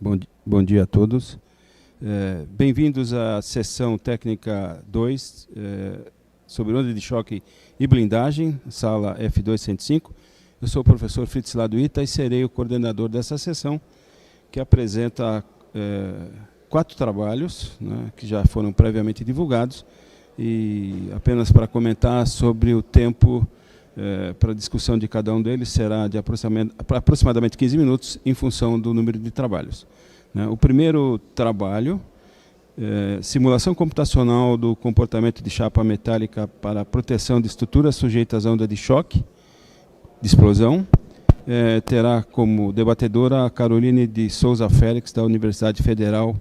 Bom dia a todos. Bem-vindos à sessão técnica 2 sobre onda de choque e blindagem, sala F205. Eu sou o professor Fritz Laduita e serei o coordenador dessa sessão, que apresenta 4 trabalhos, né, que já foram previamente divulgados, e apenas para comentar sobre o tempo para a discussão de cada um deles será de aproximadamente 15 minutos, em função do número de trabalhos. O primeiro trabalho, simulação computacional do comportamento de chapa metálica para proteção de estruturas sujeitas a onda de choque, de explosão, terá como debatedora a Caroline de Souza Félix, da Universidade Federal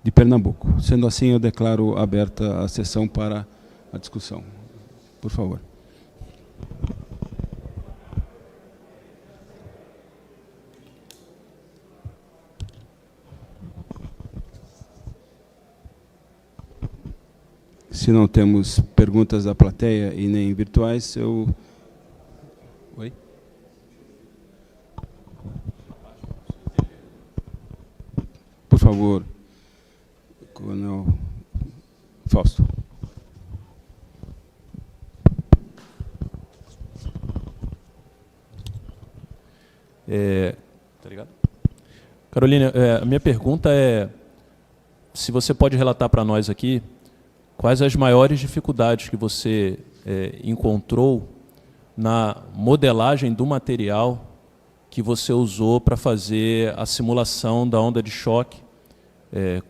de Pernambuco. Sendo assim, eu declaro aberta a sessão para a discussão. Por favor. Se não temos perguntas da plateia e nem virtuais, eu... Oi? Por favor, Coronel Fausto. Tá ligado? Carolina, a minha pergunta é se você pode relatar para nós aqui quais as maiores dificuldades que você encontrou na modelagem do material que você usou para fazer a simulação da onda de choque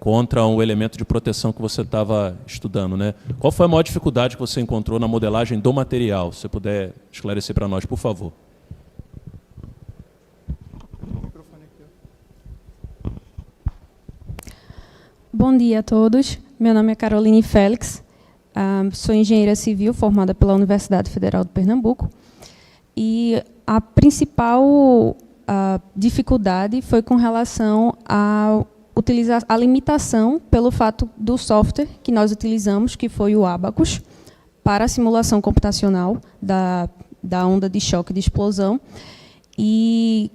contra um elemento de proteção que você estava estudando, né? Qual foi a maior dificuldade que você encontrou na modelagem do material? Se você puder esclarecer para nós, por favor. Bom dia a todos. Meu nome é Caroline Félix, sou engenheira civil formada pela Universidade Federal de Pernambuco, e a principal dificuldade foi com relação à limitação pelo fato do software que nós utilizamos, que foi o Abacus, para a simulação computacional da onda de choque de explosão. E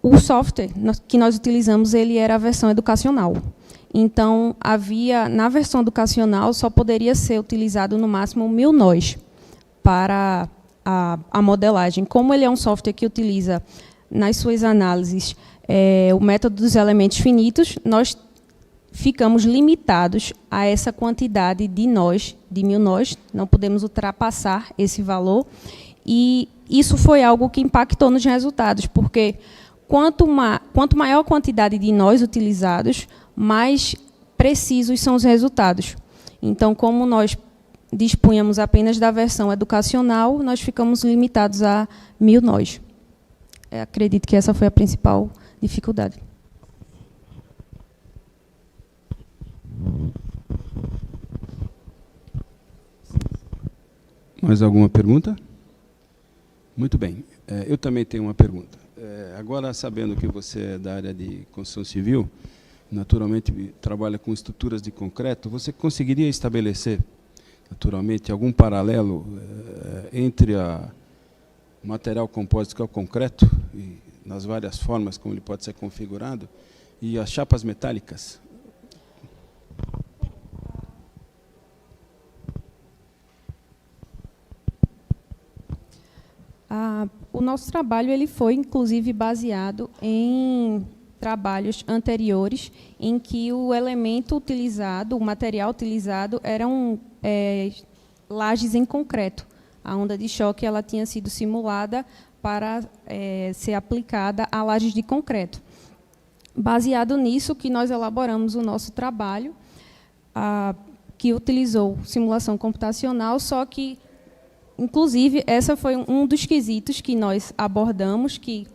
o software que nós utilizamos, ele era a versão educacional. Então, na versão educacional, só poderia ser utilizado no máximo 1000 nós para a modelagem. Como ele é um software que utiliza, nas suas análises, o método dos elementos finitos, nós ficamos limitados a essa quantidade de nós, de 1000 nós, não podemos ultrapassar esse valor. E isso foi algo que impactou nos resultados, porque quanto maior a quantidade de nós utilizados, mais precisos são os resultados. Então, como nós dispunhamos apenas da versão educacional, nós ficamos limitados a 1000 nós. Acredito que essa foi a principal dificuldade. Mais alguma pergunta? Muito bem. Eu também tenho uma pergunta. Agora, sabendo que você é da área de construção civil, naturalmente trabalha com estruturas de concreto, você conseguiria estabelecer, naturalmente, algum paralelo entre o material compósito, que é o concreto, e nas várias formas como ele pode ser configurado, e as chapas metálicas? O nosso trabalho ele foi, inclusive, baseado em trabalhos anteriores, em que o elemento utilizado, o material utilizado, eram lajes em concreto. A onda de choque ela tinha sido simulada para ser aplicada a lajes de concreto. Baseado nisso, que nós elaboramos o nosso trabalho, que utilizou simulação computacional, só que, inclusive, essa foi um dos quesitos que nós abordamos, que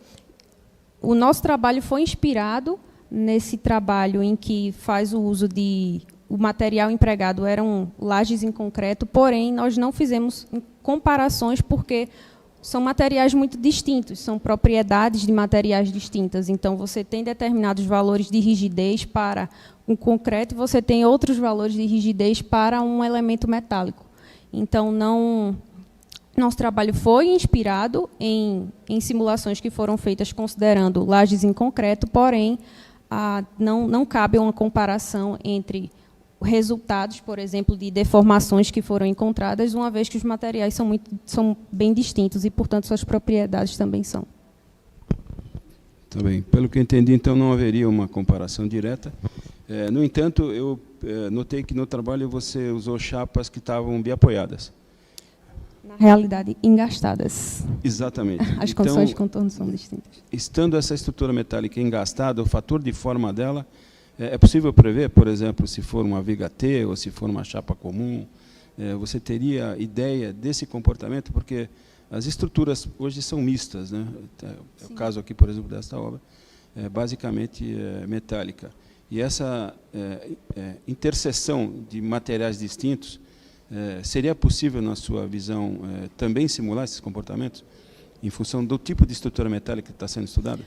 o nosso trabalho foi inspirado nesse trabalho em que faz o uso de... O material empregado eram lajes em concreto, porém, nós não fizemos comparações porque são materiais muito distintos, são propriedades de materiais distintas. Então, você tem determinados valores de rigidez para um concreto e você tem outros valores de rigidez para um elemento metálico. Então, nosso trabalho foi inspirado em simulações que foram feitas considerando lajes em concreto, porém, não cabe uma comparação entre resultados, por exemplo, de deformações que foram encontradas, uma vez que os materiais são bem distintos e, portanto, suas propriedades também são. Tá bem. Pelo que eu entendi, então, não haveria uma comparação direta. No entanto, eu notei que no trabalho você usou chapas que estavam biapoiadas. Na realidade, engastadas. Exatamente. As condições de contorno são distintas. Estando essa estrutura metálica engastada, o fator de forma dela, é possível prever, por exemplo, se for uma viga T ou se for uma chapa comum, você teria ideia desse comportamento? Porque as estruturas hoje são mistas, né? É o caso aqui, por exemplo, desta obra, basicamente metálica. E essa interseção de materiais distintos, seria possível, na sua visão, também simular esses comportamentos em função do tipo de estrutura metálica que está sendo estudada?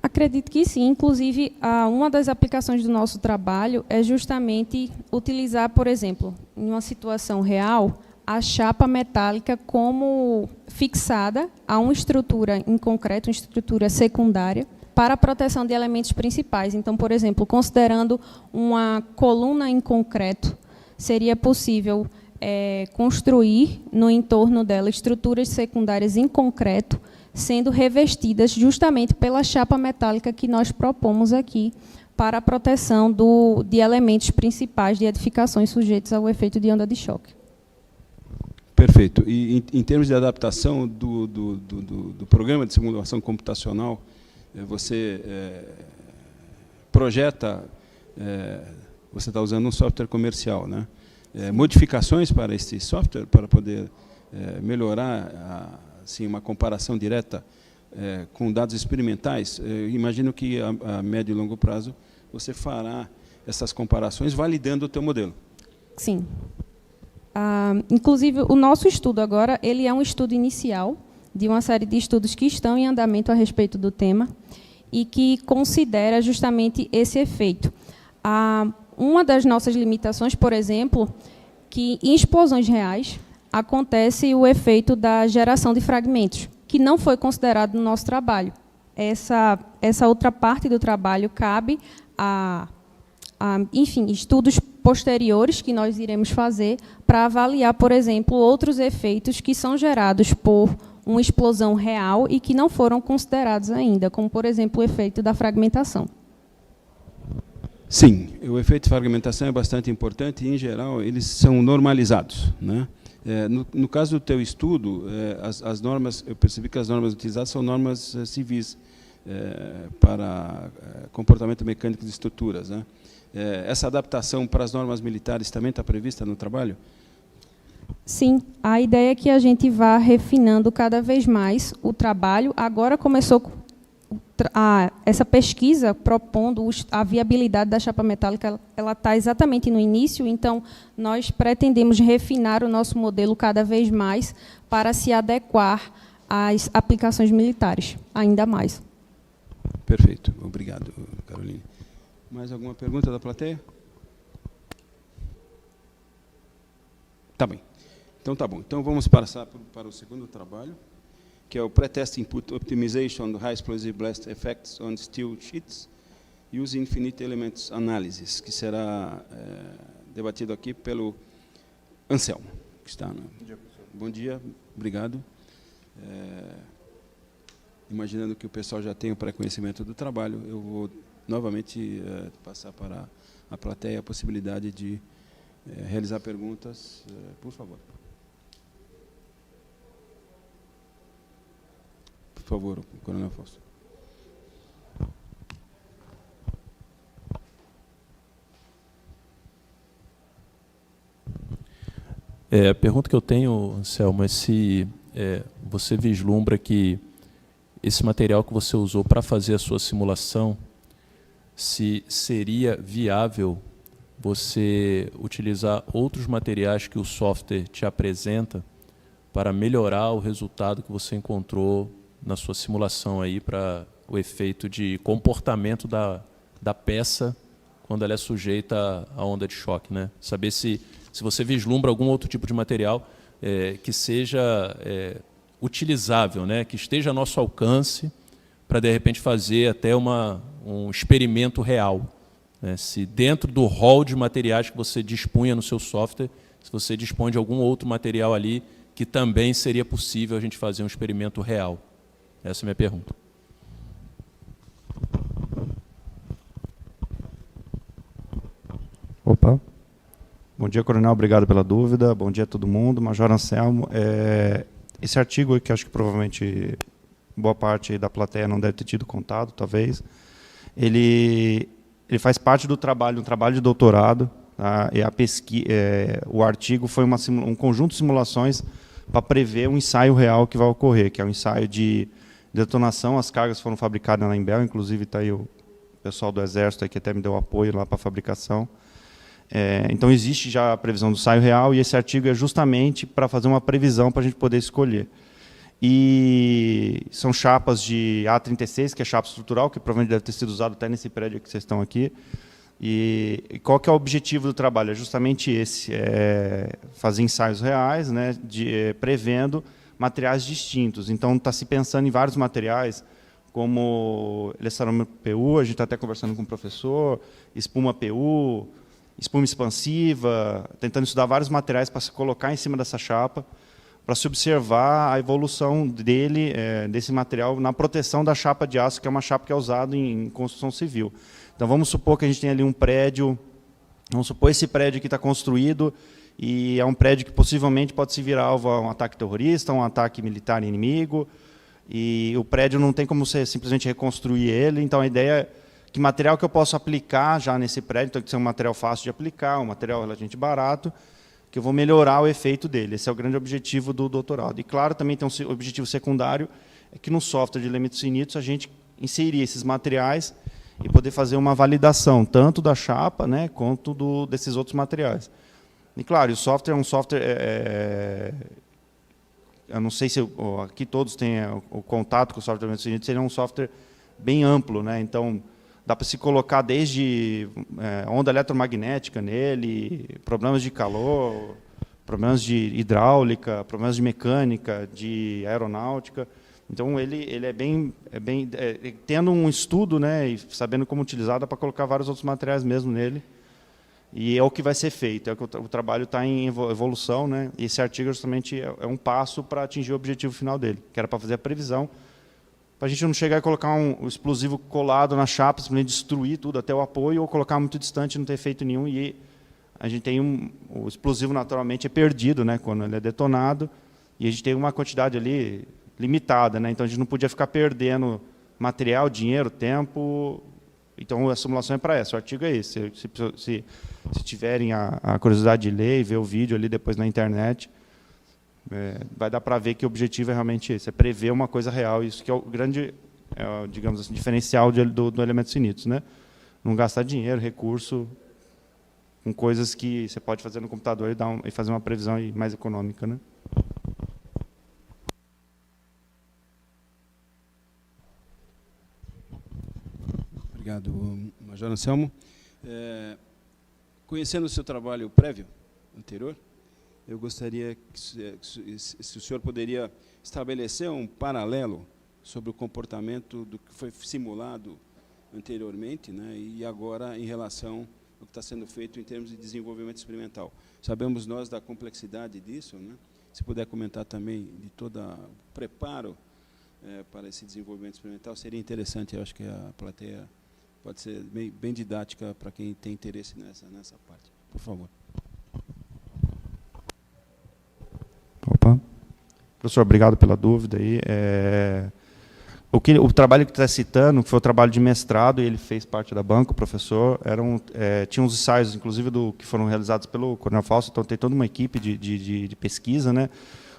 Acredito que sim. Inclusive, uma das aplicações do nosso trabalho é justamente utilizar, por exemplo, em uma situação real, a chapa metálica como fixada a uma estrutura em concreto, uma estrutura secundária, para a proteção de elementos principais. Então, por exemplo, considerando uma coluna em concreto, seria possível construir no entorno dela estruturas secundárias em concreto, sendo revestidas justamente pela chapa metálica que nós propomos aqui para a proteção de elementos principais de edificações sujeitos ao efeito de onda de choque. Perfeito. E em termos de adaptação do programa de simulação computacional, você projeta, você está usando um software comercial, né? Modificações para esse software para poder melhorar assim, uma comparação direta com dados experimentais. Eu imagino que a médio e longo prazo você fará essas comparações validando o teu modelo. Sim. Inclusive, o nosso estudo agora ele é um estudo inicial de uma série de estudos que estão em andamento a respeito do tema e que considera justamente esse efeito. Uma das nossas limitações, por exemplo, que em explosões reais acontece o efeito da geração de fragmentos, que não foi considerado no nosso trabalho. Essa outra parte do trabalho cabe enfim, estudos posteriores que nós iremos fazer para avaliar, por exemplo, outros efeitos que são gerados por uma explosão real e que não foram considerados ainda, como, por exemplo, o efeito da fragmentação. Sim, o efeito de fragmentação é bastante importante e, em geral, eles são normalizados, né? No caso do teu estudo, as normas, eu percebi que as normas utilizadas são normas civis para comportamento mecânico de estruturas, né? Essa adaptação para as normas militares também está prevista no trabalho? Sim, a ideia é que a gente vá refinando cada vez mais o trabalho. Agora começou essa pesquisa propondo a viabilidade da chapa metálica, ela está exatamente no início, então nós pretendemos refinar o nosso modelo cada vez mais para se adequar às aplicações militares, ainda mais. Perfeito, obrigado, Caroline. Mais alguma pergunta da plateia? Tá bem. Então tá bom. Então vamos passar para o segundo trabalho, que é o Pretest Input Optimization do High Explosive Blast Effects on Steel Sheets using Infinite Elements Analysis, que será debatido aqui pelo Anselmo, que está. Bom dia, professor. Bom dia, obrigado. Imaginando que o pessoal já tem o pré-conhecimento do trabalho, eu vou novamente passar para a plateia a possibilidade de realizar perguntas, por favor. Por favor, Coronel Fausto. A pergunta que eu tenho, Anselmo, é se você vislumbra que esse material que você usou para fazer a sua simulação, se seria viável você utilizar outros materiais que o software te apresenta para melhorar o resultado que você encontrou na sua simulação aí para o efeito de comportamento da peça quando ela é sujeita à onda de choque, né? Saber se você vislumbra algum outro tipo de material que seja utilizável, né? Que esteja a nosso alcance para, de repente, fazer até uma um experimento real. Né? Se dentro do rol de materiais que você dispunha no seu software, se você dispõe de algum outro material ali que também seria possível a gente fazer um experimento real. Essa é a minha pergunta. Opa. Bom dia, coronel. Obrigado pela dúvida. Bom dia a todo mundo. Major Anselmo. Esse artigo, que acho que provavelmente boa parte da plateia não deve ter tido contato, talvez, ele faz parte do trabalho, um trabalho de doutorado. Tá? O artigo foi um conjunto de simulações para prever um ensaio real que vai ocorrer, que é um ensaio de detonação. As cargas foram fabricadas na Imbel, inclusive está aí o pessoal do Exército aí que até me deu apoio lá para a fabricação. Então, existe já a previsão do ensaio real, e esse artigo é justamente para fazer uma previsão para a gente poder escolher. E são chapas de A36, que é chapa estrutural, que provavelmente deve ter sido usado até nesse prédio que vocês estão aqui. E qual que é o objetivo do trabalho? É justamente esse, fazer ensaios reais, né, prevendo materiais distintos. Então, está se pensando em vários materiais, como elecerômetro PU, a gente está até conversando com o professor, espuma PU, espuma expansiva, tentando estudar vários materiais para se colocar em cima dessa chapa, para se observar a evolução desse material na proteção da chapa de aço, que é uma chapa que é usada em construção civil. Então, vamos supor que a gente tem ali um prédio, vamos supor esse prédio que está construído, e é um prédio que possivelmente pode se virar alvo a um ataque terrorista, um ataque militar inimigo, e o prédio não tem como você simplesmente reconstruir ele. Então, a ideia é que material que eu posso aplicar já nesse prédio, tem que ser um material fácil de aplicar, um material relativamente barato, que eu vou melhorar o efeito dele. Esse é o grande objetivo do doutorado. E, claro, também tem um objetivo secundário, é que no software de elementos finitos a gente inserir esses materiais e poder fazer uma validação, tanto da chapa, né, quanto desses outros materiais. E, claro, o software é um software... eu não sei se aqui todos têm o contato com o software de elementos finitos, seria um software bem amplo, né? Então, dá para se colocar desde onda eletromagnética nele, problemas de calor, problemas de hidráulica, problemas de mecânica, de aeronáutica. Então, ele é bem tendo um estudo, né, e sabendo como utilizar, dá para colocar vários outros materiais mesmo nele. E é o que vai ser feito, o trabalho está em evolução, né, e esse artigo justamente é um passo para atingir o objetivo final dele, que era para fazer a previsão, para a gente não chegar e colocar um explosivo colado na chapa, simplesmente destruir tudo, até o apoio, ou colocar muito distante e não ter efeito nenhum. E a gente tem o explosivo, naturalmente, é perdido, né, quando ele é detonado, e a gente tem uma quantidade ali limitada. Né, então, a gente não podia ficar perdendo material, dinheiro, tempo. Então, a simulação é para essa. O artigo é esse. Se tiverem a curiosidade de ler e ver o vídeo ali depois na internet, vai dar para ver que o objetivo é realmente esse, é prever uma coisa real. Isso que é o grande, digamos assim, diferencial do Elementos Finitos, né? Não gastar dinheiro, recurso, com coisas que você pode fazer no computador e fazer uma previsão mais econômica, né? Obrigado, Major Anselmo. Conhecendo o seu trabalho prévio, anterior, eu gostaria que se o senhor poderia estabelecer um paralelo sobre o comportamento do que foi simulado anteriormente, né, e agora em relação ao que está sendo feito em termos de desenvolvimento experimental. Sabemos nós da complexidade disso, né? Se puder comentar também de todo o preparo para esse desenvolvimento experimental, seria interessante. Eu acho que a plateia pode ser bem didática para quem tem interesse nessa parte. Por favor. Opa. Professor, obrigado pela dúvida aí. O trabalho que está citando, que foi o trabalho de mestrado, e ele fez parte da banca, o professor, tinha uns ensaios, inclusive, que foram realizados pelo Coronel Fausto, então tem toda uma equipe de pesquisa, né?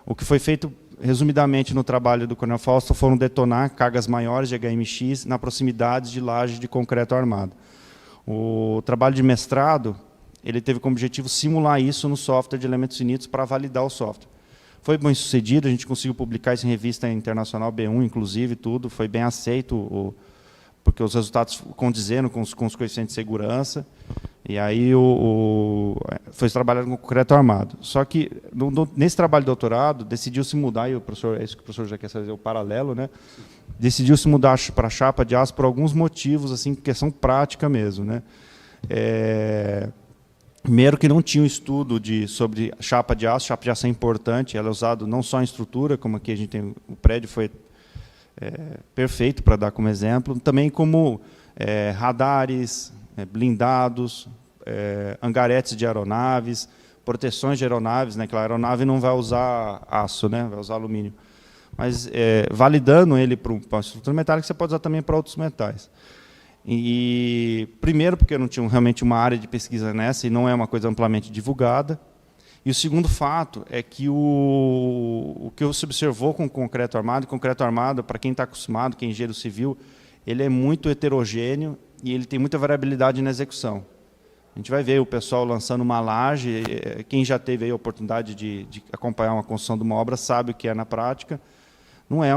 O que foi feito, resumidamente, no trabalho do Coronel Fausto, foram detonar cargas maiores de HMX na proximidade de lajes de concreto armado. O trabalho de mestrado, ele teve como objetivo simular isso no software de elementos finitos para validar o software. Foi bem sucedido, a gente conseguiu publicar isso em revista internacional B1, inclusive, tudo, foi bem aceito porque os resultados condizendo com os coeficientes de segurança, e aí foi trabalhado com concreto armado. Só que, nesse trabalho de doutorado, decidiu-se mudar, e é isso que o professor já quer fazer, o paralelo, né? Decidiu-se mudar para chapa de aço por alguns motivos, assim, questão prática mesmo, né? Primeiro que não tinha um estudo sobre chapa de aço é importante, ela é usada não só em estrutura, como aqui a gente tem, o prédio foi perfeito para dar como exemplo, também como radares, blindados, hangaretes de aeronaves, proteções de aeronaves, né, que a aeronave não vai usar aço, né, vai usar alumínio. Mas validando ele para uma estrutura metálica, você pode usar também para outros metais. E primeiro porque não tinha realmente uma área de pesquisa nessa e não é uma coisa amplamente divulgada. E o segundo fato é que o que se observou com concreto armado, para quem está acostumado, quem é engenheiro civil, ele é muito heterogêneo e ele tem muita variabilidade na execução. A gente vai ver o pessoal lançando uma laje, quem já teve aí a oportunidade de acompanhar uma construção de uma obra sabe o que é na prática. Não é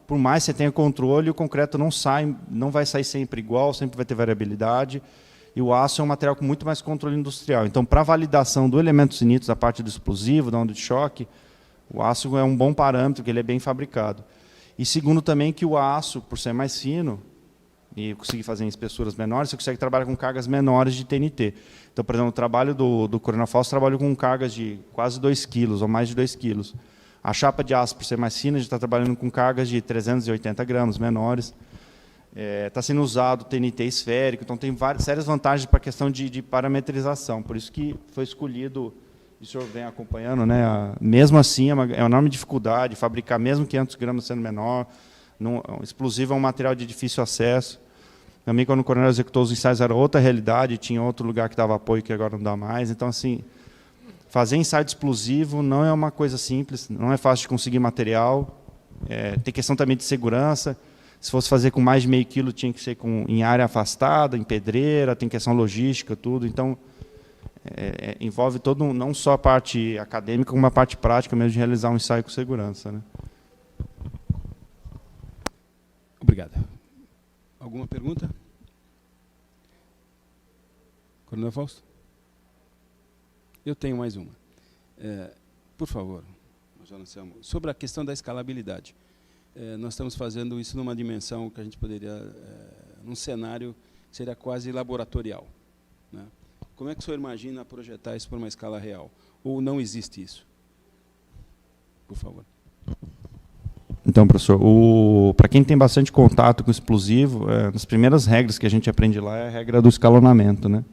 por mais que você tenha controle, o concreto não vai sair sempre igual, sempre vai ter variabilidade. E o aço é um material com muito mais controle industrial. Então, para a validação do elemento finitos, da parte do explosivo, da onda de choque, o aço é um bom parâmetro, que ele é bem fabricado. E segundo também que o aço, por ser mais fino, e conseguir fazer em espessuras menores, você consegue trabalhar com cargas menores de TNT. Então, por exemplo, o trabalho do Coronel Fausto trabalhou com cargas de quase 2 quilos, ou mais de 2 quilos. A chapa de aço, por ser mais fina, a gente está trabalhando com cargas de 380 gramas, menores. Está sendo usado TNT esférico, então tem sérias vantagens para a questão de parametrização. Por isso que foi escolhido, e o senhor vem acompanhando, né? Mesmo assim, é uma enorme dificuldade fabricar, mesmo 500 gramas sendo menor. O explosivo é um material de difícil acesso. Também, quando o coronel executou os ensaios, era outra realidade, tinha outro lugar que dava apoio que agora não dá mais. Então, assim, fazer ensaio de explosivo não é uma coisa simples, não é fácil de conseguir material. Tem questão também de segurança. Se fosse fazer com mais de meio quilo, tinha que ser em área afastada, em pedreira, tem questão logística, tudo. Então, envolve todo, não só a parte acadêmica, como a parte prática mesmo de realizar um ensaio com segurança, né? Obrigado. Alguma pergunta? Coronel Fausto? Eu tenho mais uma. Por favor, Major Anselmo, sobre a questão da escalabilidade. Nós estamos fazendo isso numa dimensão que a gente poderia, num cenário que seria quase laboratorial, né? Como é que o senhor imagina projetar isso por uma escala real? Ou não existe isso? Por favor. Então, professor, para quem tem bastante contato com explosivo, as primeiras regras que a gente aprende lá é a regra do escalonamento, né?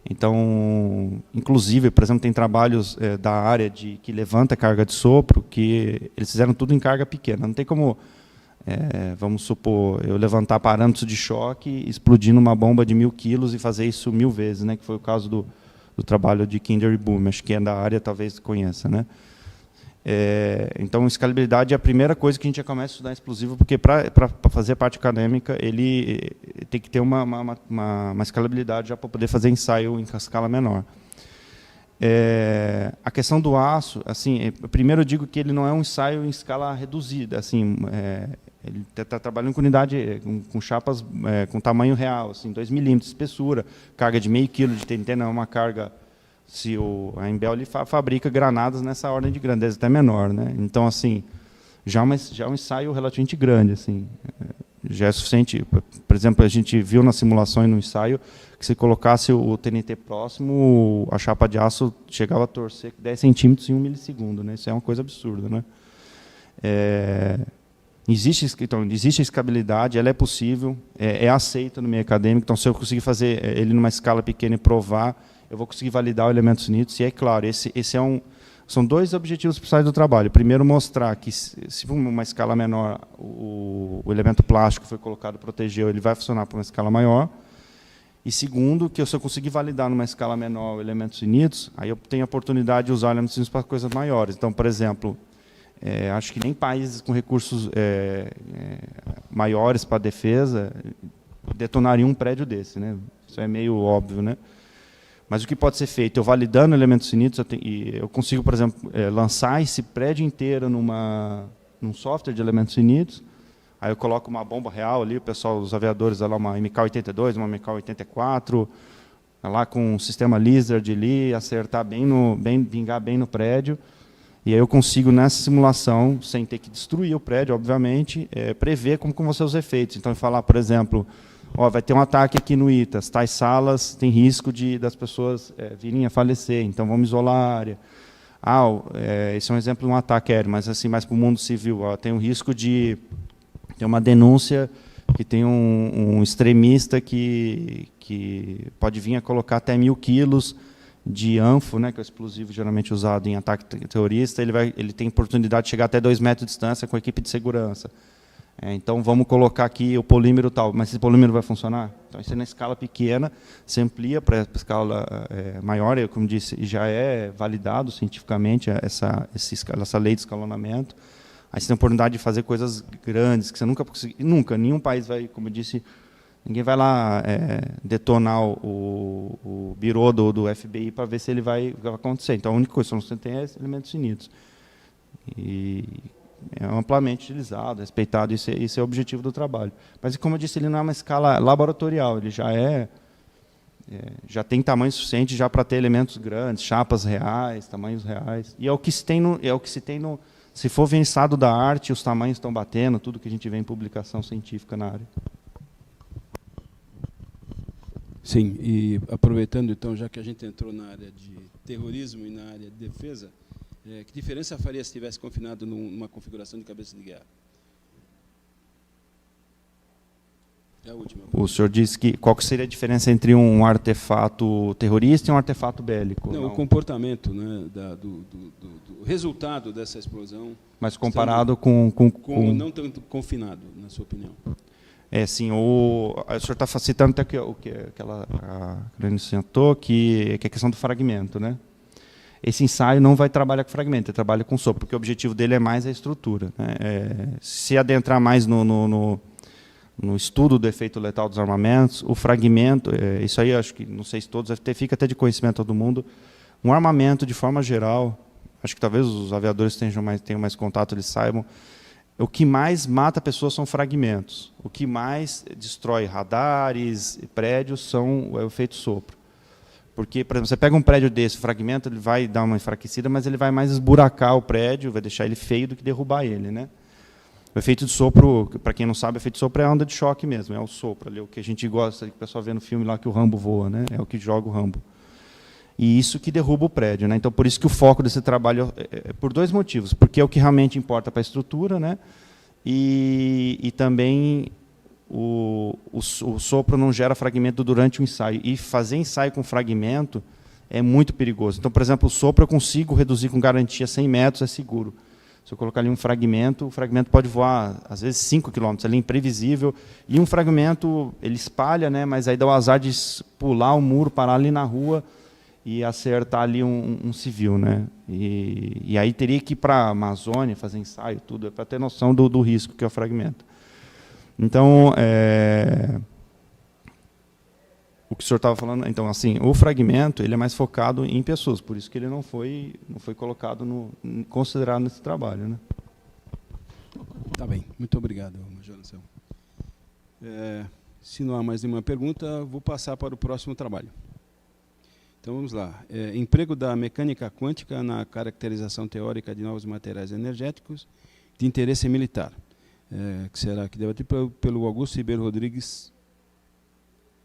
Então, inclusive, por exemplo, tem trabalhos da área que levanta carga de sopro, que eles fizeram tudo em carga pequena. Não tem como, vamos supor, eu levantar parâmetros de choque, explodir numa bomba de 1000 quilos e fazer isso 1000 vezes, né? Que foi o caso do trabalho de Kinder e Boom, acho que é da área, talvez conheça, né? Então, escalabilidade é a primeira coisa que a gente já começa a estudar em explosivo, porque para fazer a parte acadêmica, ele tem que ter uma escalabilidade já para poder fazer ensaio em escala menor. A questão do aço, assim, primeiro eu digo que ele não é um ensaio em escala reduzida, assim, ele está trabalhando com unidade, com chapas com tamanho real, assim, 2 milímetros de espessura, carga de meio quilo de TNT, não é uma carga. Se a Embel fabrica granadas nessa ordem de grandeza, até menor, né? Então, assim, já é um ensaio relativamente grande, assim, já é suficiente. Por exemplo, a gente viu nas simulações no ensaio que se colocasse o TNT próximo, a chapa de aço chegava a torcer 10 centímetros em 1 milissegundo, né? Isso é uma coisa absurda, né? Então, existe a escalabilidade, ela é possível, é aceita no meio acadêmico. Então, se eu conseguir fazer ele numa escala pequena e provar, eu vou conseguir validar o elemento finito. E é claro, são 2 objetivos principais do trabalho. Primeiro, mostrar que, se for uma escala menor, o elemento plástico foi colocado, protegeu, ele vai funcionar para uma escala maior. E segundo, que se eu conseguir validar numa escala menor elementos finitos, aí eu tenho a oportunidade de usar elementos finitos para coisas maiores. Então, por exemplo, acho que nem países com recursos maiores para a defesa detonariam um prédio desse, né? Isso é meio óbvio, né? Mas o que pode ser feito? Eu validando elementos finitos, eu consigo, por exemplo, lançar esse prédio inteiro num software de elementos finitos. Aí eu coloco uma bomba real ali, o pessoal, os aviadores, lá, uma MK-82, uma MK-84, lá com um sistema Lizard ali, acertar vingar bem no prédio. E aí eu consigo, nessa simulação, sem ter que destruir o prédio, obviamente, prever como vão ser os efeitos. Então, falar, por exemplo, vai ter um ataque aqui no ITAS, tais salas tem risco das pessoas virem a falecer, então vamos isolar a área. Esse é um exemplo de um ataque aéreo, mas assim, mais para o mundo civil. Tem um risco de ter uma denúncia que tem um extremista que pode vir a colocar até 1.000 quilos de anfo, né, que é o explosivo geralmente usado em ataque terrorista. Ele tem oportunidade de chegar até 2 metros de distância com a equipe de segurança. Então, vamos colocar aqui o polímero tal, mas esse polímero vai funcionar? Então, isso é na escala pequena, se amplia para a escala maior, e, como disse, já é validado cientificamente essa lei de escalonamento. Aí você tem a oportunidade de fazer coisas grandes, que você nunca, nenhum país vai, como eu disse, ninguém vai lá detonar o birô do FBI para ver se ele vai acontecer. Então, a única coisa que você tem é elementos finitos. E é amplamente utilizado, respeitado, esse é o objetivo do trabalho. Mas, como eu disse, ele não é uma escala laboratorial, ele já tem tamanho suficiente já para ter elementos grandes, chapas reais, tamanhos reais. E é o que se tem no se for ver em estado da arte, os tamanhos estão batendo, tudo que a gente vê em publicação científica na área. Sim, e aproveitando, então, já que a gente entrou na área de terrorismo e na área de defesa, que diferença faria se estivesse confinado numa configuração de cabeça de guerra? É a última. O senhor disse que qual que seria a diferença entre um artefato terrorista e um artefato bélico? Não, o comportamento, né, do resultado dessa explosão. Mas comparado com não tanto confinado, na sua opinião. Sim, o senhor está citando até o que a Carolina citou, que é a questão do fragmento, né? Esse ensaio não vai trabalhar com fragmento, ele trabalha com sopro, porque o objetivo dele é mais a estrutura, né? Se adentrar mais no estudo do efeito letal dos armamentos, o fragmento, isso aí acho que, não sei se todos, fica até de conhecimento a todo mundo, um armamento, de forma geral, acho que talvez os aviadores tenham mais contato, eles saibam, o que mais mata pessoas são fragmentos. O que mais destrói radares, prédios, é o efeito sopro. Porque, por exemplo, você pega um prédio desse, o fragmento ele vai dar uma enfraquecida, mas ele vai mais esburacar o prédio, vai deixar ele feio do que derrubar ele, né? O efeito de sopro, para quem não sabe, o efeito de sopro é a onda de choque mesmo, é o sopro, ali, o que a gente gosta, que o pessoal vê no filme lá que o Rambo voa, né? É o que joga o Rambo. E isso que derruba o prédio, né? Então, por isso que o foco desse trabalho é por 2 motivos. Porque é o que realmente importa para a estrutura, né? E também o sopro não gera fragmento durante o ensaio. E fazer ensaio com fragmento é muito perigoso. Então, por exemplo, o sopro eu consigo reduzir com garantia 100 metros, é seguro. Se eu colocar ali um fragmento, o fragmento pode voar, às vezes, 5 km, ali é imprevisível. E um fragmento, ele espalha, né? Mas aí dá o azar de pular o muro, parar ali na rua e acertar ali um civil, né? E aí teria que ir para a Amazônia fazer ensaio, tudo, para ter noção do risco que é o fragmento. Então, o que o senhor estava falando, então, assim, o fragmento ele é mais focado em pessoas, por isso que ele não foi colocado considerado nesse trabalho, né? Tá bem, muito obrigado, Major Anselmo. Se não há mais nenhuma pergunta, vou passar para o próximo trabalho. Então, vamos lá. Emprego da mecânica quântica na caracterização teórica de novos materiais energéticos de interesse militar, que será aqui debatido pelo Augusto Ribeiro Rodrigues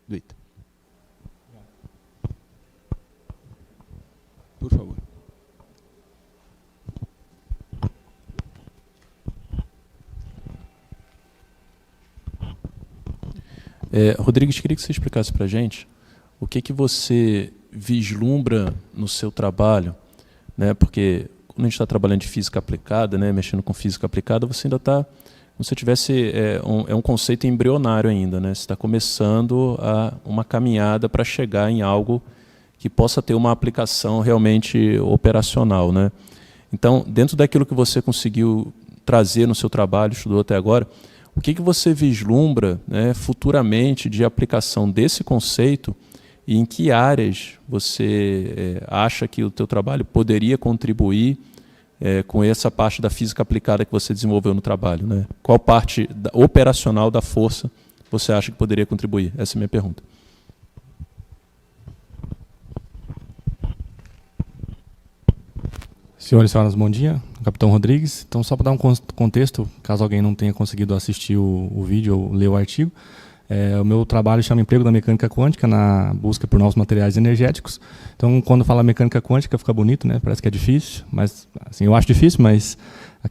do ITA. Por favor. Rodrigues, queria que você explicasse para a gente o que você vislumbra no seu trabalho, né? Porque quando a gente está trabalhando de física aplicada, né, mexendo com física aplicada, você ainda está, como se tivesse um conceito embrionário ainda, né? Você está começando uma caminhada para chegar em algo que possa ter uma aplicação realmente operacional, né? Então, dentro daquilo que você conseguiu trazer no seu trabalho, estudou até agora, o que você vislumbra, né, futuramente de aplicação desse conceito e em que áreas você acha que o teu trabalho poderia contribuir com essa parte da física aplicada que você desenvolveu no trabalho, né? Qual parte operacional da força você acha que poderia contribuir? Essa é a minha pergunta. Senhores e senhoras, bom dia. Capitão Rodrigues. Então, só para dar um contexto, caso alguém não tenha conseguido assistir o vídeo ou ler o artigo, o meu trabalho chama Emprego da Mecânica Quântica na busca por novos materiais energéticos. Então, quando fala mecânica quântica, fica bonito, né? Parece que é difícil, mas assim, eu acho difícil, mas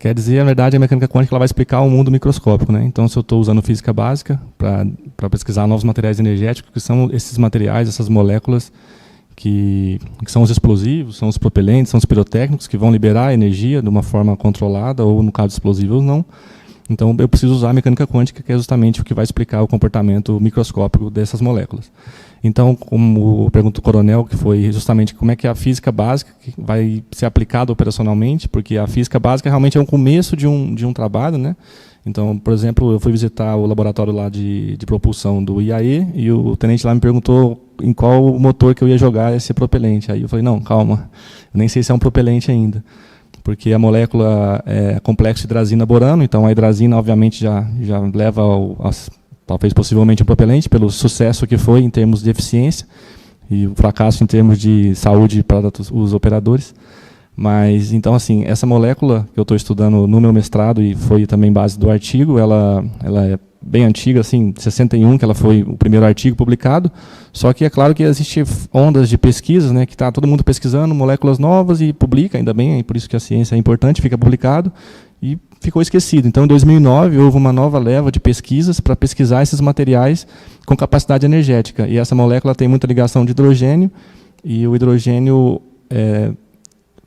quer dizer, na verdade, a mecânica quântica ela vai explicar o mundo microscópico, né? Então, se eu estou usando física básica para pesquisar novos materiais energéticos, que são esses materiais, essas moléculas que são os explosivos, são os propelentes, são os pirotécnicos que vão liberar energia de uma forma controlada, ou no caso explosivos não. Então eu preciso usar a mecânica quântica, que é justamente o que vai explicar o comportamento microscópico dessas moléculas. Então, como pergunta o coronel, que foi justamente como é que a física básica vai ser aplicada operacionalmente, porque a física básica realmente é um começo de um trabalho, né? Então, por exemplo, eu fui visitar o laboratório lá de propulsão do IAE e o tenente lá me perguntou em qual motor que eu ia jogar esse propelente. Aí eu falei, não, calma, eu nem sei se é um propelente ainda, porque a molécula é complexo hidrazina-borano, então a hidrazina, obviamente, já leva talvez possivelmente um propelente, pelo sucesso que foi em termos de eficiência e o fracasso em termos de saúde para os operadores. Mas, então, assim, essa molécula que eu estou estudando no meu mestrado e foi também base do artigo, ela é bem antiga, assim, 61, que ela foi o primeiro artigo publicado, só que é claro que existem ondas de pesquisas, né, que está todo mundo pesquisando moléculas novas e publica, ainda bem, por isso que a ciência é importante, fica publicado, e ficou esquecido. Então, em 2009, houve uma nova leva de pesquisas para pesquisar esses materiais com capacidade energética, e essa molécula tem muita ligação de hidrogênio, e o hidrogênio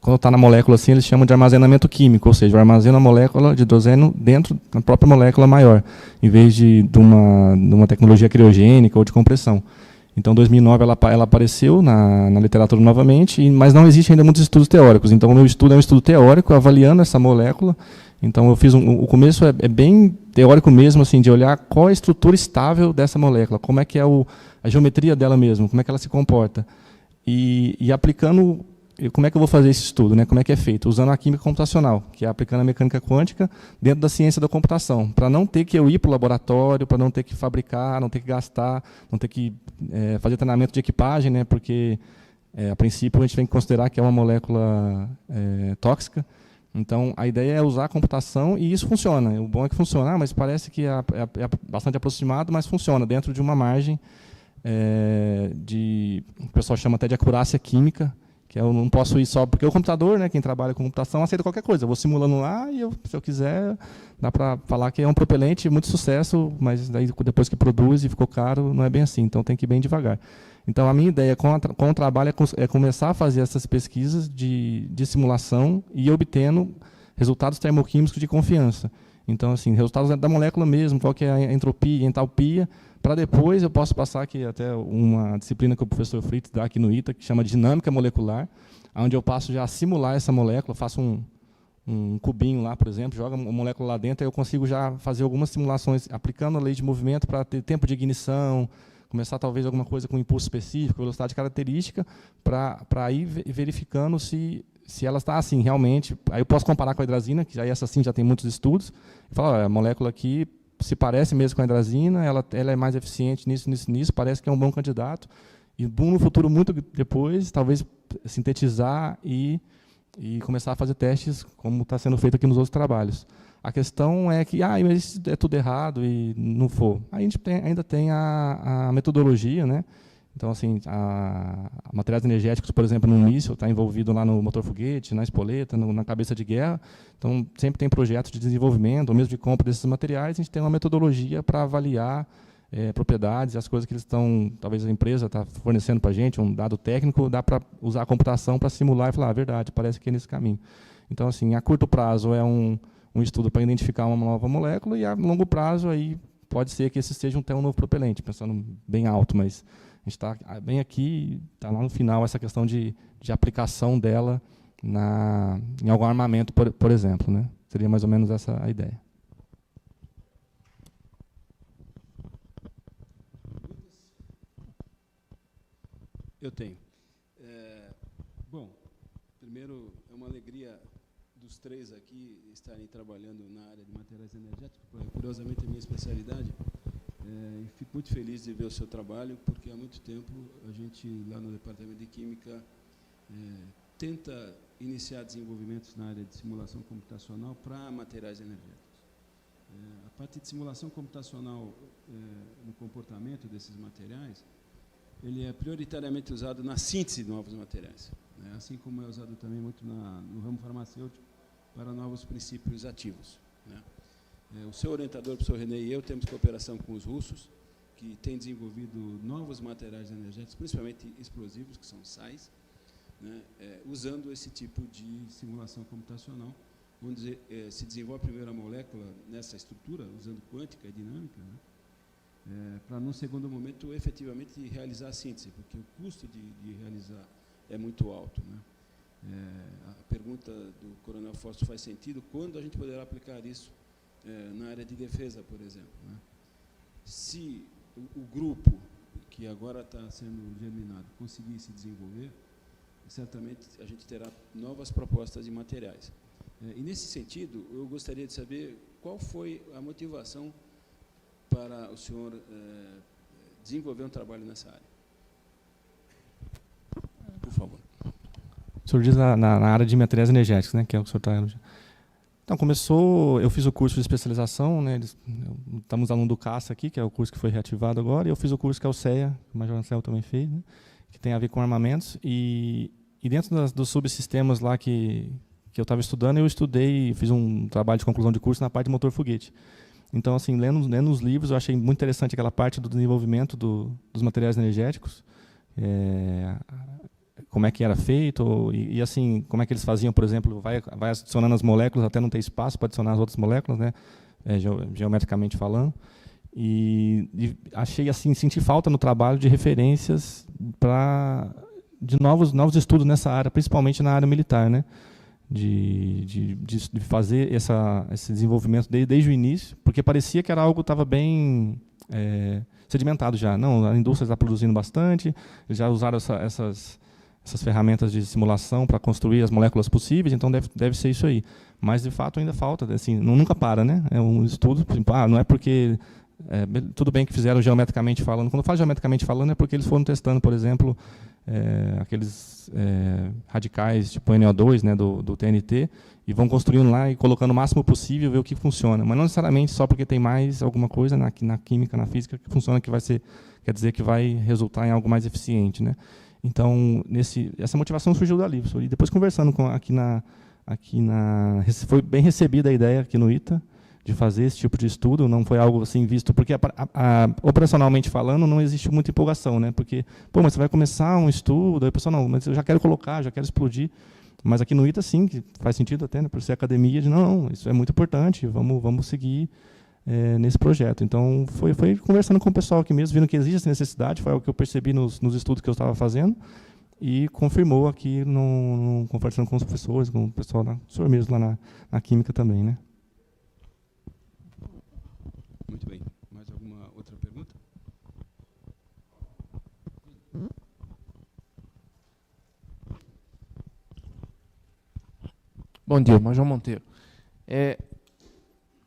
quando está na molécula assim, eles chamam de armazenamento químico, ou seja, armazena a molécula de hidrogênio dentro da própria molécula maior, em vez de uma tecnologia criogênica ou de compressão. Então, em 2009, ela apareceu na literatura novamente, mas não existe ainda muitos estudos teóricos. Então, o meu estudo é um estudo teórico, avaliando essa molécula. Então, eu fiz o começo é bem teórico mesmo, assim, de olhar qual é a estrutura estável dessa molécula, como é que é a geometria dela mesmo, como é que ela se comporta. E aplicando... Como é que eu vou fazer esse estudo, né? Como é que é feito? Usando a química computacional, que é aplicando a mecânica quântica dentro da ciência da computação, para não ter que eu ir para o laboratório, para não ter que fabricar, não ter que gastar, não ter que fazer treinamento de equipagem, né? Porque, a princípio, a gente tem que considerar que é uma molécula tóxica. Então, a ideia é usar a computação e isso funciona. O bom é que funciona, mas parece que é bastante aproximado, mas funciona dentro de uma margem o pessoal chama até de acurácia química, que eu não posso ir só... Porque o computador, né, quem trabalha com computação, aceita qualquer coisa. Eu vou simulando lá e, se eu quiser, dá para falar que é um propelente, muito sucesso, mas daí, depois que produz e ficou caro, não é bem assim. Então, tem que ir bem devagar. Então, a minha ideia com o trabalho é começar a fazer essas pesquisas de simulação e ir obtendo resultados termoquímicos de confiança. Então, assim, resultados da molécula mesmo, qual que é a entropia, a entalpia, para depois eu posso passar aqui até uma disciplina que o professor Fritz dá aqui no ITA, que chama de dinâmica molecular, onde eu passo já a simular essa molécula, faço um cubinho lá, por exemplo, jogo uma molécula lá dentro, aí eu consigo já fazer algumas simulações aplicando a lei de movimento para ter tempo de ignição, começar talvez alguma coisa com impulso específico, velocidade característica, para ir verificando se ela está assim, realmente. Aí eu posso comparar com a hidrazina, que aí essa sim já tem muitos estudos, e falar, a molécula aqui se parece mesmo com a hidrazina, ela é mais eficiente nisso, parece que é um bom candidato, e no futuro, muito depois, talvez sintetizar e começar a fazer testes, como está sendo feito aqui nos outros trabalhos. A questão é que, mas isso é tudo errado e não for. Aí a gente ainda tem a metodologia, né? Então, assim, materiais energéticos, por exemplo, no míssil, está envolvido lá no motor foguete, na espoleta, na cabeça de guerra. Então, sempre tem projetos de desenvolvimento, ou mesmo de compra desses materiais. A gente tem uma metodologia para avaliar propriedades, as coisas que eles estão, talvez a empresa está fornecendo para a gente, um dado técnico, dá para usar a computação para simular e falar, verdade, parece que é nesse caminho. Então, assim, a curto prazo é um estudo para identificar uma nova molécula, e a longo prazo aí pode ser que esse seja um novo propelente, pensando bem alto, mas a gente está bem aqui, está lá no final essa questão de aplicação dela em algum armamento, por exemplo, né? Seria mais ou menos essa a ideia. Eu tenho. Bom, primeiro é uma alegria dos três aqui estarem trabalhando na área de materiais energéticos, curiosamente a minha especialidade. E fico muito feliz de ver o seu trabalho, porque há muito tempo a gente, lá no Departamento de Química, tenta iniciar desenvolvimentos na área de simulação computacional para materiais energéticos. A parte de simulação computacional no comportamento desses materiais, ele é prioritariamente usado na síntese de novos materiais, né? Assim como é usado também muito no ramo farmacêutico para novos princípios ativos, né? O seu orientador, o professor René, e eu temos cooperação com os russos, que têm desenvolvido novos materiais energéticos, principalmente explosivos, que são sais, né? Usando esse tipo de simulação computacional, onde se desenvolve primeiro a molécula nessa estrutura, usando quântica e dinâmica, né? Para, num segundo momento, efetivamente realizar a síntese, porque o custo de realizar é muito alto, né? A pergunta do Coronel Fausto faz sentido, quando a gente poderá aplicar isso na área de defesa, por exemplo, né? Se o grupo que agora está sendo germinado conseguir se desenvolver, certamente a gente terá novas propostas de materiais. E, nesse sentido, eu gostaria de saber qual foi a motivação para o senhor desenvolver um trabalho nessa área. Por favor. O senhor diz na área de materiais energéticos, né, que é o que o senhor está... Então, eu fiz o curso de especialização, né, estamos aluno do CASA aqui, que é o curso que foi reativado agora, e eu fiz o curso que é o CEA, que o Major Anselmo também fez, né, que tem a ver com armamentos, e dentro dos subsistemas lá que eu estava estudando, eu estudei, fiz um trabalho de conclusão de curso na parte de motor foguete. Então, assim, lendo os livros, eu achei muito interessante aquela parte do desenvolvimento dos materiais energéticos, como é que era feito, e assim, como é que eles faziam, por exemplo, vai adicionando as moléculas até não ter espaço para adicionar as outras moléculas, né, geometricamente falando. E achei, assim, senti falta no trabalho de referências de novos estudos nessa área, principalmente na área militar, né? De fazer esse desenvolvimento desde o início, porque parecia que era algo que estava bem sedimentado já. Não, a indústria está produzindo bastante, eles já usaram essas ferramentas de simulação para construir as moléculas possíveis, então deve ser isso aí. Mas, de fato, ainda falta, assim, nunca para, né? É um estudo, não é porque... tudo bem que fizeram geometricamente falando. Quando eu falo geometricamente falando, é porque eles foram testando, por exemplo, aqueles radicais tipo NO2, né, do TNT, e vão construindo lá e colocando o máximo possível, ver o que funciona. Mas não necessariamente só porque tem mais alguma coisa na química, na física, que funciona, quer dizer que vai resultar em algo mais eficiente, né? Então, essa motivação surgiu dali. E depois, conversando foi bem recebida a ideia aqui no ITA, de fazer esse tipo de estudo, não foi algo assim visto, porque operacionalmente falando não existe muita empolgação, né? Porque, mas você vai começar um estudo, aí o pessoal, não, mas eu já quero colocar, já quero explodir. Mas aqui no ITA, sim, que faz sentido até, né, por ser academia, de não, isso é muito importante, vamos seguir nesse projeto. Então, foi conversando com o pessoal aqui mesmo, vendo que existe essa necessidade, foi algo que eu percebi nos estudos que eu estava fazendo, e confirmou aqui, conversando com os professores, com o pessoal, o senhor mesmo lá na química também, né? Muito bem. Mais alguma outra pergunta? Bom dia, Major Monteiro.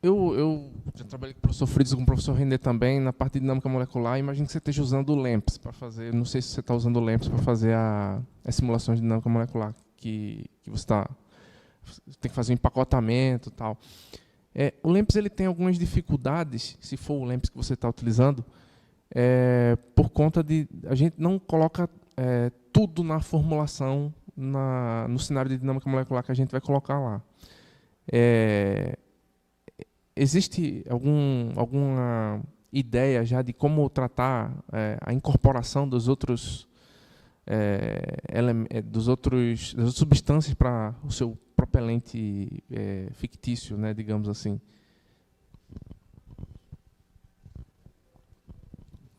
Eu já trabalhei com o professor Fritz e com o professor René também na parte de dinâmica molecular. Imagino que você esteja usando o LAMMPS para fazer, não sei se você está usando o LAMMPS para fazer as simulações de dinâmica molecular, que você tem que fazer um empacotamento e tal. O LAMMPS ele tem algumas dificuldades, se for o LAMMPS que você está utilizando, por conta de a gente não coloca tudo na formulação, no cenário de dinâmica molecular que a gente vai colocar lá. Existe alguma ideia já de como tratar a incorporação das outras substâncias para o seu propelente fictício, né, digamos assim?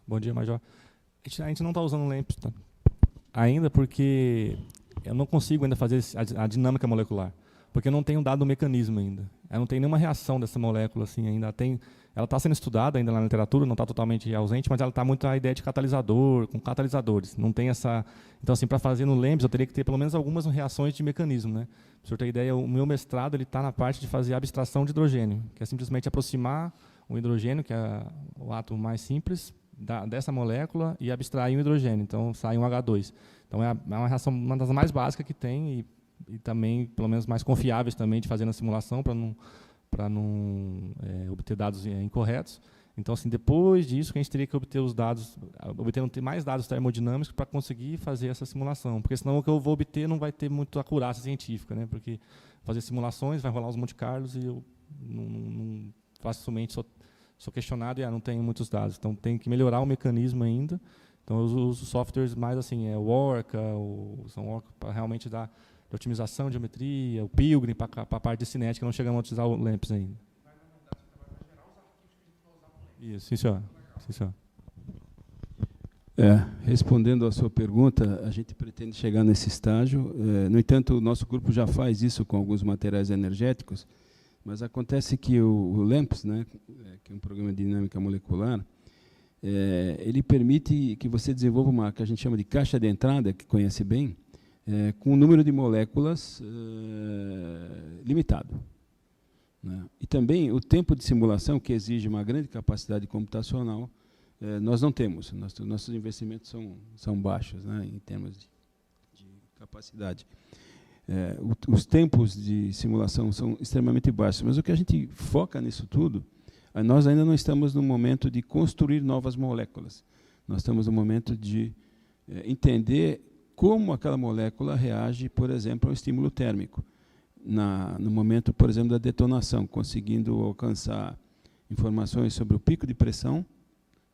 Bom dia, Major. A gente não está usando LAMMPS ainda porque eu não consigo ainda fazer a dinâmica molecular, porque eu não tenho dado o mecanismo ainda. Eu não tenho nenhuma reação dessa molécula assim ainda. ela está sendo estudada ainda na literatura, não está totalmente ausente, mas ela está muito a ideia de catalisador, com catalisadores. Não tem essa... Então, assim, para fazer no LEMPS, eu teria que ter pelo menos algumas reações de mecanismo, né? Para o senhor ter ideia, o meu mestrado está na parte de fazer abstração de hidrogênio, que é simplesmente aproximar o hidrogênio, que é o átomo mais simples, dessa molécula, e abstrair um hidrogênio. Então, sai um H2. Então, é uma reação, uma das mais básicas que tem, e também, pelo menos, mais confiáveis também de fazer na simulação, para não obter dados incorretos. Então, assim, depois disso, que a gente teria que obter os dados, obter mais dados termodinâmicos para conseguir fazer essa simulação, porque senão o que eu vou obter não vai ter muito acurácia científica, né? Porque fazer simulações, vai rolar os Monte Carlos e eu não facilmente sou questionado e não tenho muitos dados. Então, tem que melhorar o mecanismo ainda. Então, eu uso softwares mais assim, o Orca, para realmente dar de otimização de geometria, o Pilgrim para a parte de cinética, não chegamos a utilizar o LAMMPS ainda. Isso, sim, senhor. Sim, senhor. Respondendo à sua pergunta, a gente pretende chegar nesse estágio. No entanto, o nosso grupo já faz isso com alguns materiais energéticos, mas acontece que o LAMMPS, né, que é um programa de dinâmica molecular, ele permite que você desenvolva uma que a gente chama de caixa de entrada, que conhece bem, com um número de moléculas limitado, né? E também o tempo de simulação, que exige uma grande capacidade computacional, nós não temos. Nossos investimentos são baixos, né, em termos de capacidade. Os tempos de simulação são extremamente baixos, mas o que a gente foca nisso tudo, nós ainda não estamos no momento de construir novas moléculas. Nós estamos no momento de entender como aquela molécula reage, por exemplo, ao estímulo térmico. No momento, por exemplo, da detonação, conseguindo alcançar informações sobre o pico de pressão,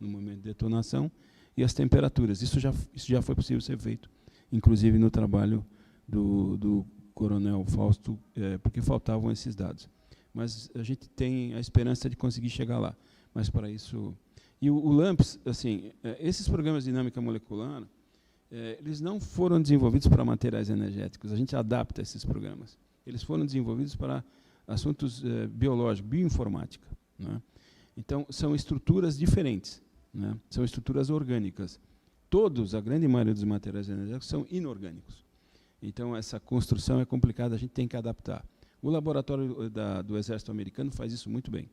no momento de detonação, e as temperaturas. Isso já foi possível ser feito, inclusive no trabalho do coronel Fausto, porque faltavam esses dados. Mas a gente tem a esperança de conseguir chegar lá. Mas para isso... E o LAMMPS, assim, esses programas de dinâmica molecular, eles não foram desenvolvidos para materiais energéticos. A gente adapta esses programas. Eles foram desenvolvidos para assuntos biológicos, bioinformática, né? Então, são estruturas diferentes, né? São estruturas orgânicas. A grande maioria dos materiais energéticos são inorgânicos. Então, essa construção é complicada, a gente tem que adaptar. O laboratório do Exército Americano faz isso muito bem,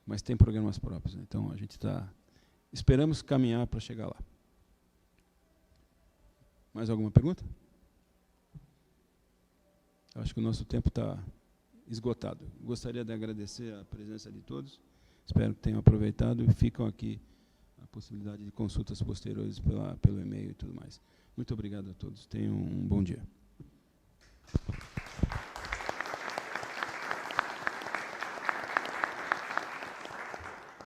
mas tem programas próprios, né? Então, a gente esperamos caminhar para chegar lá. Mais alguma pergunta? Acho que o nosso tempo está esgotado. Gostaria de agradecer a presença de todos. Espero que tenham aproveitado e ficam aqui a possibilidade de consultas posteriores pelo e-mail e tudo mais. Muito obrigado a todos. Tenham um bom dia.